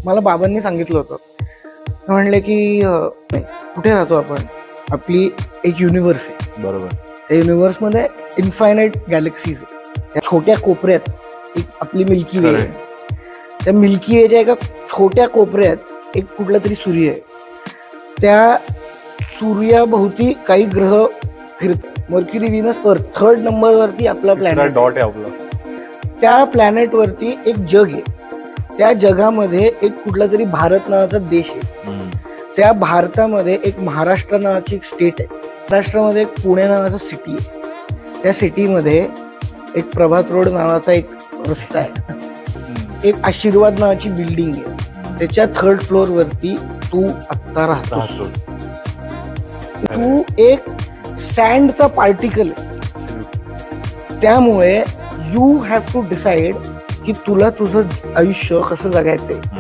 मला बाबांनी सांगितलं होतं. म्हणले की कुठे राहतो आपण, आपली एक युनिव्हर्स आहे. बरोबर. त्या युनिव्हर्समध्ये इन्फायनाईट गॅलेक्सीज आहे. त्या छोट्या कोपऱ्यात एक आपली मिल्की वे आहे. त्या मिल्की वेच्या एका छोट्या कोपऱ्यात एक कुठला तरी सूर्य आहे. त्या सूर्याभोवती काही ग्रह फिरतात. मर्क्युरी, व्हीनस, अर्थ. 3rd नंबरवरती आपला प्लॅनेट डॉट आहे आपला. त्या प्लॅनेटवरती एक जग आहे. त्या जगामध्ये एक कुठला तरी भारत नावाचा देश आहे. त्या भारतामध्ये एक महाराष्ट्र नावाची एक स्टेट आहे. महाराष्ट्रामध्ये एक पुणे नावाचा सिटी आहे. त्या सिटीमध्ये एक प्रभात रोड नावाचा एक रस्ता आहे. एक आशीर्वाद नावाची बिल्डिंग आहे. त्याच्या 3rd फ्लोअरवरती तू आत्ता राहतोस. तू एक सँडचा पार्टिकल आहे. त्यामुळे यू हॅव टू डिसाइड की तुला तुझं आयुष्य कसं जगायचंय.